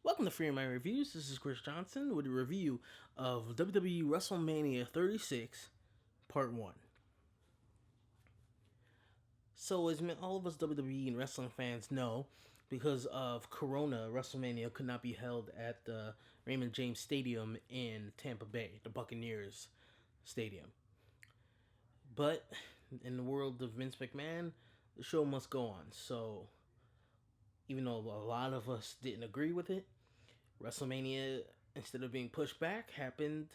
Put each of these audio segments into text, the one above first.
Welcome to Free My Reviews. This is Chris Johnson with a review of WWE Wrestlemania 36, Part 1. So, as all of us WWE and wrestling fans know, because of Corona, WrestleMania could not be held at the Raymond James Stadium in Tampa Bay, the Buccaneers Stadium. But in the world of Vince McMahon, the show must go on. So, even though a lot of us didn't agree with it, WrestleMania, instead of being pushed back, happened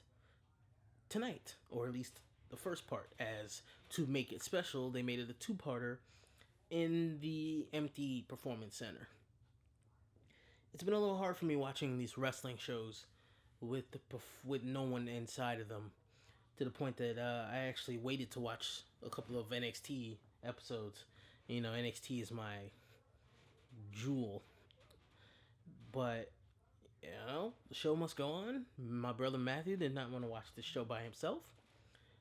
tonight, or at least the first part. As to make it special, they made it a two-parter in the empty Performance Center. It's been a little hard for me watching these wrestling shows with no one inside of them, to the point that I actually waited to watch a couple of NXT episodes. You know, NXT is my jewel, but the show must go on. My brother Matthew did not want to watch this show by himself.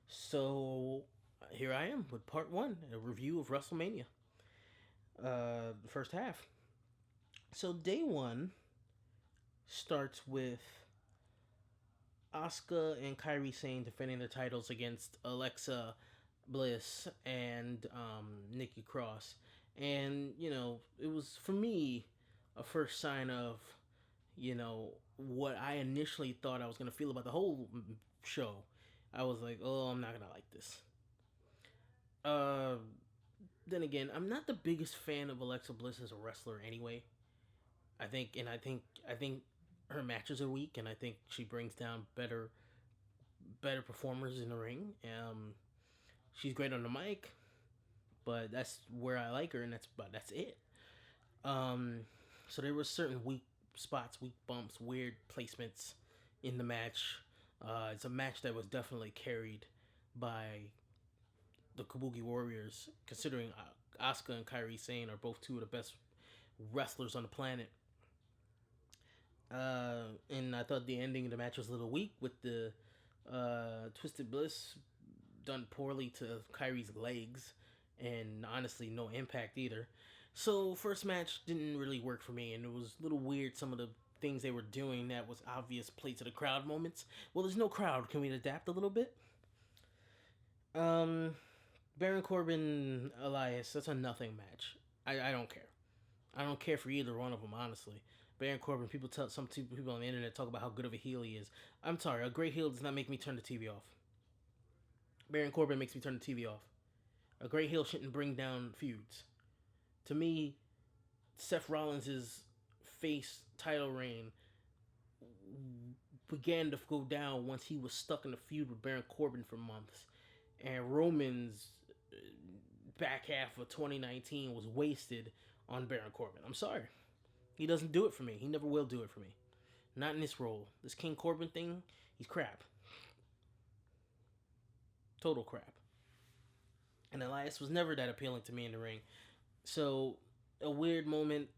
So here I am with part one, a review of WrestleMania. The first half. So day one starts with Asuka and Kairi Sane defending their titles against Alexa Bliss and Nikki Cross. And, it was, for me, a first sign of what I initially thought I was going to feel about the whole show. I was like, oh, I'm not going to like this. Then again, I'm not the biggest fan of Alexa Bliss as a wrestler anyway. I think her matches are weak, and I think she brings down better performers in the ring. She's great on the mic, but that's where I like her, and that's it. So there were certain weak spots, weak bumps, weird placements in the match. It's a match that was definitely carried by the Kabuki Warriors, considering Asuka and Kairi Sane are both two of the best wrestlers on the planet. And I thought the ending of the match was a little weak, with the Twisted Bliss done poorly to Kairi's legs, and honestly no impact either. So first match didn't really work for me, and it was a little weird, some of the things they were doing that was obvious play to the crowd moments. Well, there's no crowd. Can we adapt a little bit? Baron Corbin, Elias, that's a nothing match. I don't care. I don't care for either one of them, honestly. Baron Corbin, some people on the internet talk about how good of a heel he is. I'm sorry, a great heel does not make me turn the TV off. Baron Corbin makes me turn the TV off. A great heel shouldn't bring down feuds. To me, Seth Rollins' face title reign began to go down once he was stuck in a feud with Baron Corbin for months. And Roman's back half of 2019 was wasted on Baron Corbin. I'm sorry. He doesn't do it for me. He never will do it for me. Not in this role. This King Corbin thing, he's crap. Total crap. And Elias was never that appealing to me in the ring. So, a weird moment,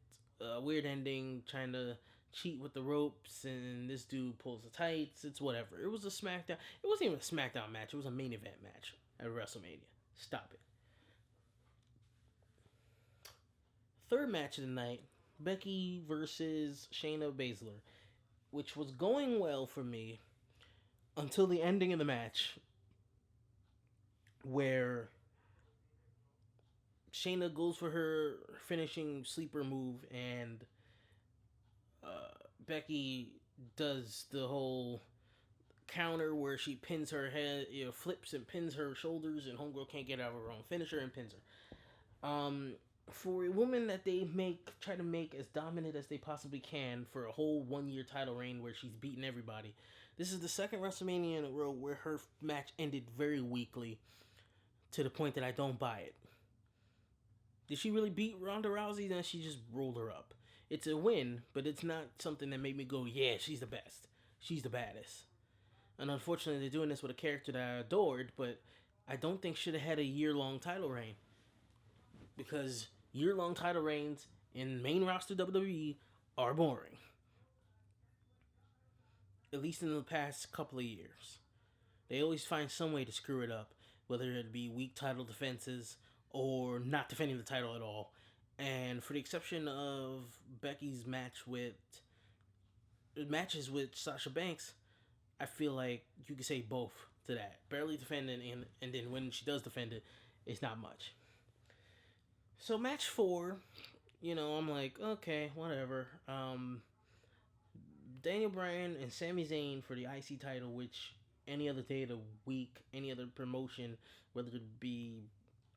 a weird ending, trying to cheat with the ropes, and this dude pulls the tights. It's whatever. It was a SmackDown. It wasn't even a SmackDown match. It was a main event match at WrestleMania. Stop it. Third match of the night, Becky versus Shayna Baszler, which was going well for me until the ending of the match, where Shayna goes for her finishing sleeper move, and Becky does the whole counter where she pins her head, flips and pins her shoulders, and Homegirl can't get out of her own finisher and pins her. For a woman that they try to make as dominant as they possibly can for a whole 1 year title reign where she's beaten everybody, this is the second WrestleMania in a row where her match ended very weakly, to the point that I don't buy it. Did she really beat Ronda Rousey? Then she just rolled her up. It's a win, but it's not something that made me go, yeah, she's the best. She's the baddest. And unfortunately, they're doing this with a character that I adored, but I don't think should have had a year-long title reign. Because year-long title reigns in main roster WWE are boring. At least in the past couple of years. They always find some way to screw it up, whether it be weak title defenses or not defending the title at all. And for the exception of Becky's match with matches with Sasha Banks, I feel like you could say both to that. Barely defending, and then when she does defend it, it's not much. So match 4, I'm like, okay, whatever. Daniel Bryan and Sami Zayn for the IC title, which any other day of the week, any other promotion, whether it be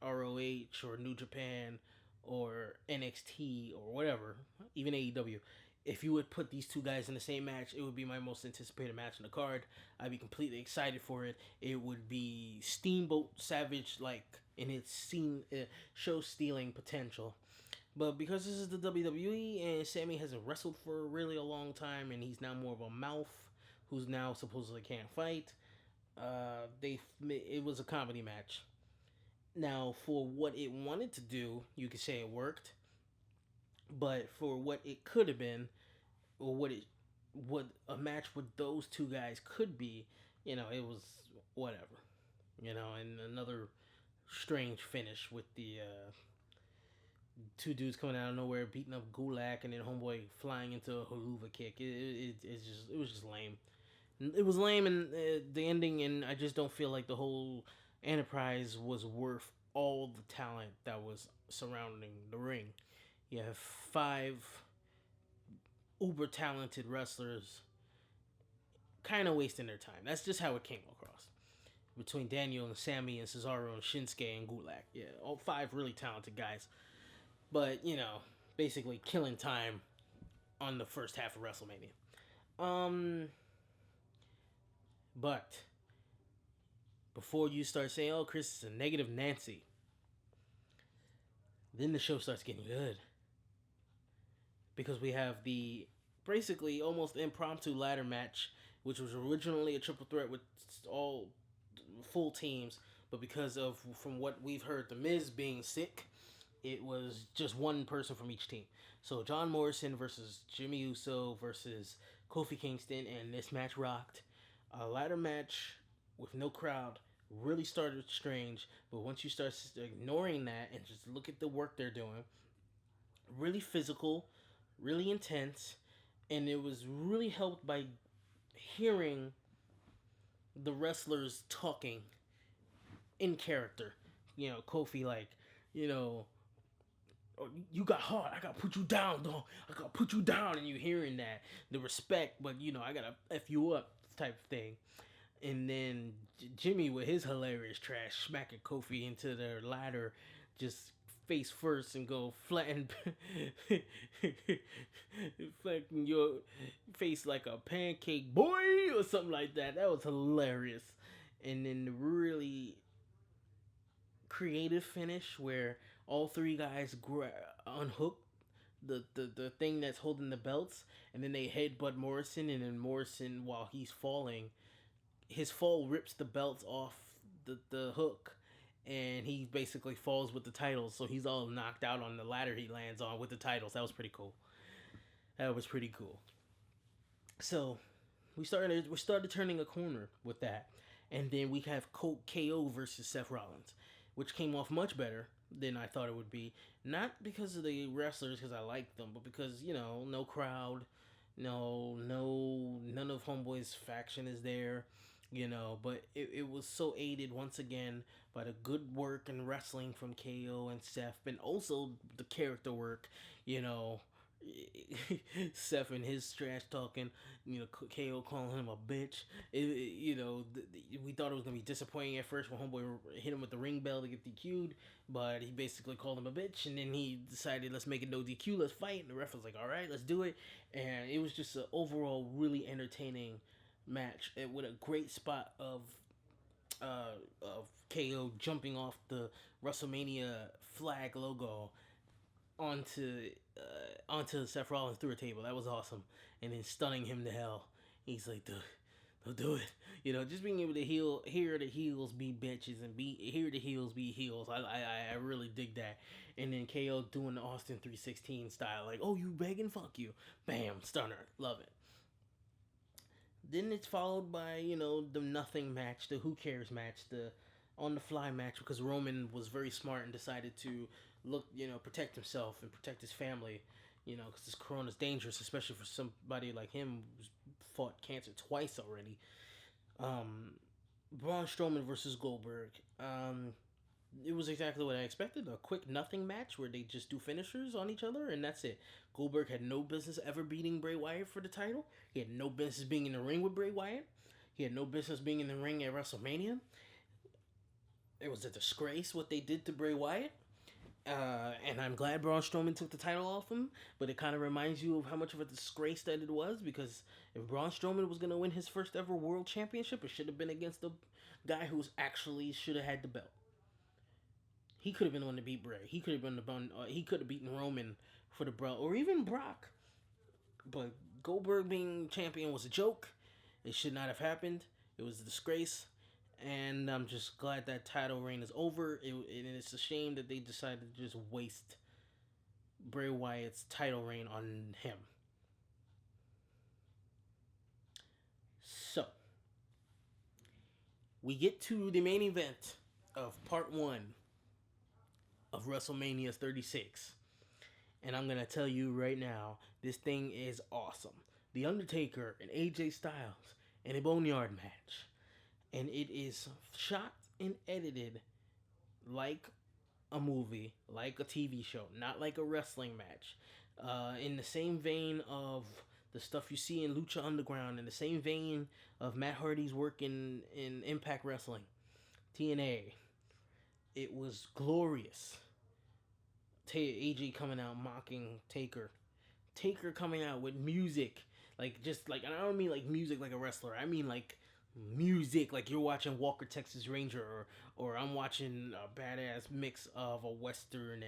ROH or New Japan or NXT or whatever, even AEW, if you would put these two guys in the same match, it would be my most anticipated match on the card. I'd be completely excited for it. It would be Steamboat Savage like in its show stealing potential. But because this is the WWE and Sammy hasn't wrestled for really a long time and he's now more of a mouth who's now supposedly can't fight, it was a comedy match. Now, for what it wanted to do, you could say it worked, but for what it could have been, or what a match with those two guys could be, it was whatever, and another strange finish with the two dudes coming out of nowhere beating up Gulak and then homeboy flying into a haluva kick. It was just lame. It was lame and the ending, and I just don't feel like the whole enterprise was worth all the talent that was surrounding the ring. You have 5 uber talented wrestlers kind of wasting their time. That's just how it came across. Between Daniel and Sammy and Cesaro and Shinsuke and Gulak. Yeah, all 5 really talented guys. But, basically killing time on the first half of WrestleMania. But before you start saying, oh, Chris is a negative Nancy, then the show starts getting good. Because we have the basically almost impromptu ladder match, which was originally a triple threat with all full teams, but because of, from what we've heard, The Miz being sick, it was just one person from each team. So John Morrison versus Jimmy Uso versus Kofi Kingston, and this match rocked. A ladder match with no crowd really started strange, but once you start ignoring that and just look at the work they're doing, really physical, really intense, and it was really helped by hearing the wrestlers talking in character. Kofi like, oh, you got hard. I gotta put you down, dog. I gotta put you down, and you hearing that the respect, but I gotta f you up type of thing. And then Jimmy with his hilarious trash smacking Kofi into their ladder, just face first and go flatten flatten your face like a pancake, boy, or something like that. That was hilarious. And then the really creative finish where all 3 guys unhook the thing that's holding the belts, and then they headbutt Morrison, and then Morrison, while he's falling, his fall rips the belts off the hook, and he basically falls with the titles, so he's all knocked out on the ladder he lands on with the titles. That was pretty cool. So we started turning a corner with that, and then we have KO versus Seth Rollins, which came off much better than I thought it would be. Not because of the wrestlers, because I like them, but because no crowd, none of Homeboy's faction is there. But it was so aided once again by the good work and wrestling from KO and Seth, and also the character work. Seth and his trash talking, KO calling him a bitch. We thought it was gonna be disappointing at first when Homeboy hit him with the ring bell to get DQ'd, but he basically called him a bitch, and then he decided, let's make it no DQ, let's fight. And the ref was like, all right, let's do it. And it was just an overall really entertaining match, with a great spot of KO jumping off the WrestleMania flag logo onto Seth Rollins through a table. That was awesome. And then stunning him to hell. He's like, don't do it. Just being able to hear the heels be bitches and hear the heels be heels. I really dig that. And then KO doing the Austin 316 style, like, oh, you begging, fuck you, bam, stunner, love it. Then it's followed by the nothing match, the who cares match, the on the fly match, because Roman was very smart and decided to protect himself and protect his family, because this corona's dangerous, especially for somebody like him who's fought cancer twice already. Um, Braun Strowman versus Goldberg. It was exactly what I expected. A quick nothing match where they just do finishers on each other and that's it. Goldberg had no business ever beating Bray Wyatt for the title. He had no business being in the ring with Bray Wyatt. He had no business being in the ring at WrestleMania. It was a disgrace what they did to Bray Wyatt. And I'm glad Braun Strowman took the title off him, but it kind of reminds you of how much of a disgrace that it was because if Braun Strowman was going to win his first ever world championship, it should have been against the guy who actually should have had the belt. He could have been the one to beat Bray. He could have been the one. He could have beaten Roman for the belt, or even Brock. But Goldberg being champion was a joke. It should not have happened. It was a disgrace, and I'm just glad that title reign is over. And it's a shame that they decided to just waste Bray Wyatt's title reign on him. So we get to the main event of part one of WrestleMania 36. And I'm going to tell you right now, this thing is awesome. The Undertaker and AJ Styles in a Boneyard match. And it is shot and edited like a movie, like a TV show, not like a wrestling match. In the same vein of the stuff you see in Lucha Underground, in the same vein of Matt Hardy's work in Impact Wrestling, TNA. It was glorious. AJ coming out mocking Taker. Taker coming out with music. Like, just like, and I don't mean like music like a wrestler. I mean like music like you're watching Walker Texas Ranger, or I'm watching a badass mix of a western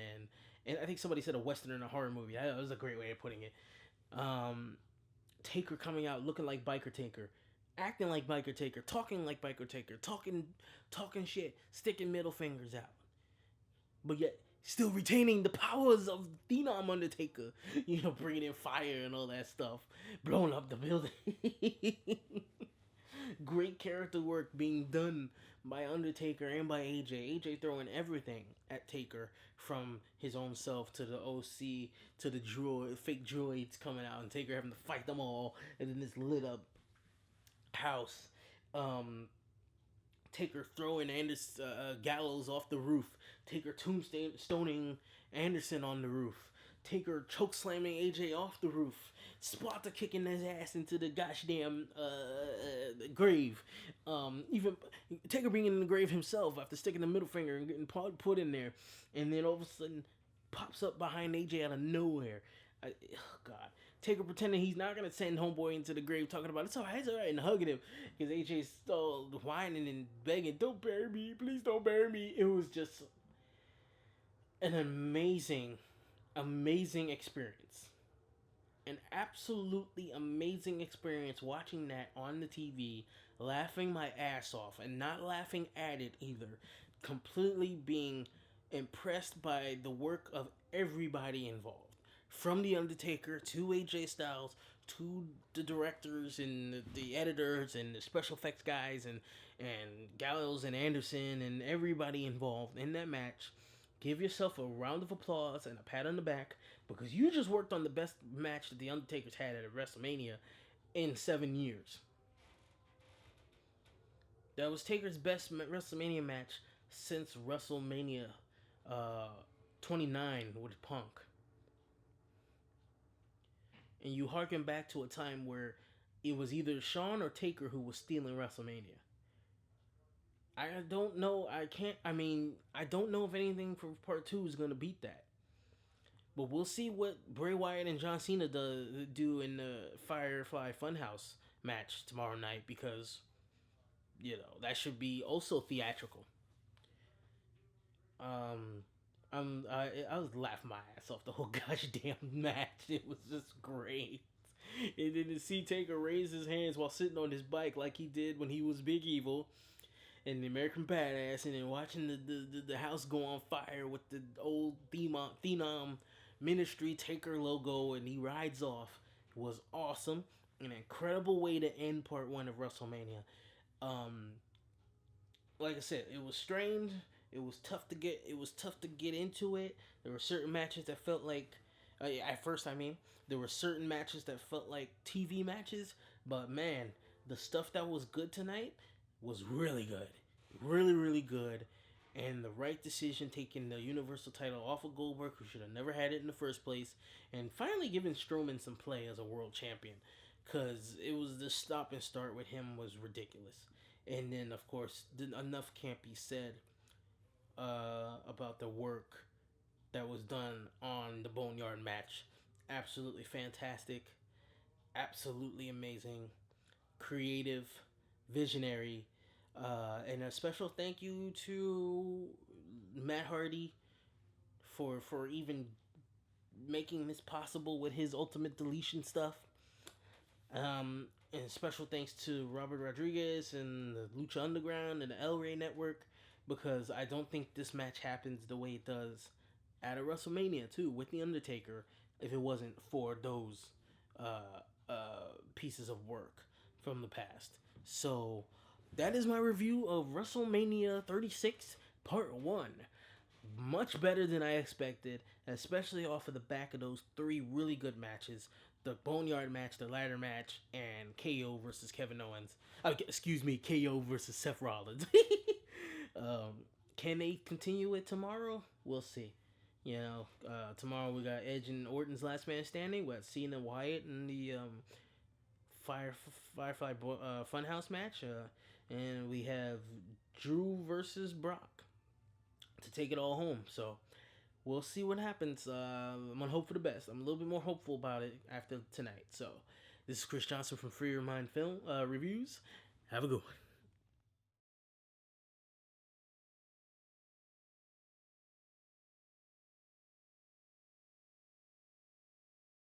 and I think somebody said a western and a horror movie. That was a great way of putting it. Taker coming out looking like Biker Taker, acting like Biker Taker, talking like Biker Taker, talking shit, sticking middle fingers out, but yet still retaining the powers of Phenom Undertaker. You know, bringing in fire and all that stuff, blowing up the building. Great character work being done by Undertaker and by AJ. AJ throwing everything at Taker, from his own self to the OC to the fake droids coming out, and Taker having to fight them all, and then this lit up house. Taker throwing Gallows off the roof. Taker tombstoning Anderson on the roof. Taker choke slamming AJ off the roof. Sparta kicking his ass into the goddamn grave. Even Taker being in the grave himself after sticking the middle finger and getting put in there, and then all of a sudden pops up behind AJ out of nowhere. Oh God. Taker pretending he's not gonna send homeboy into the grave, talking about it's alright, and hugging him because AJ's still whining and begging, "Don't bury me, please don't bury me." It was just an amazing experience, an absolutely amazing experience watching that on the TV, laughing my ass off and not laughing at it either, completely being impressed by the work of everybody involved. From The Undertaker to AJ Styles to the directors and the editors and the special effects guys and Gallows and Anderson and everybody involved in that match. Give yourself a round of applause and a pat on the back because you just worked on the best match that The Undertaker's had at WrestleMania in 7 years. That was Taker's best WrestleMania match since WrestleMania 29 with Punk. And you harken back to a time where it was either Shawn or Taker who was stealing WrestleMania. I don't know. I don't know if anything for part 2 is going to beat that. But we'll see what Bray Wyatt and John Cena do in the Firefly Funhouse match tomorrow night, because, you know, that should be also theatrical. I was laughing my ass off the whole gosh damn match. It was just great. And then to see Taker raise his hands while sitting on his bike like he did when he was Big Evil and the American Badass, and then watching the house go on fire with the old Phenom Ministry Taker logo, and he rides off, was awesome. An incredible way to end part 1 of WrestleMania. Like I said, it was strange. It was tough to get into it. There were certain matches that felt like At first, I mean, there were certain matches that felt like TV matches, but man, the stuff that was good tonight was really good. Really, really good. And the right decision taking the Universal title off of Goldberg, who should have never had it in the first place, and finally giving Strowman some play as a world champion. Because it was the stop and start with him was ridiculous. And then, of course, enough can't be said about the work that was done on the Boneyard match. Absolutely fantastic. Absolutely amazing. Creative. Visionary. And a special thank you to Matt Hardy for even making this possible with his ultimate deletion stuff. And special thanks to Robert Rodriguez and the Lucha Underground and the El Rey Network, because I don't think this match happens the way it does at a WrestleMania too with the Undertaker if it wasn't for those pieces of work from the past. So that is my review of WrestleMania 36 Part 1. Much better than I expected, especially off of the back of those three really good matches: the Boneyard match, the ladder match, and KO versus Kevin Owens. Excuse me, KO versus Seth Rollins. Can they continue it tomorrow? We'll see. Tomorrow we got Edge and Orton's Last Man Standing. We got Cena, Wyatt, and the Firefly Funhouse match, and we have Drew versus Brock to take it all home. So we'll see what happens. I'm gonna hope for the best. I'm a little bit more hopeful about it after tonight. So this is Chris Johnson from Free Your Mind Film Reviews. Have a good one.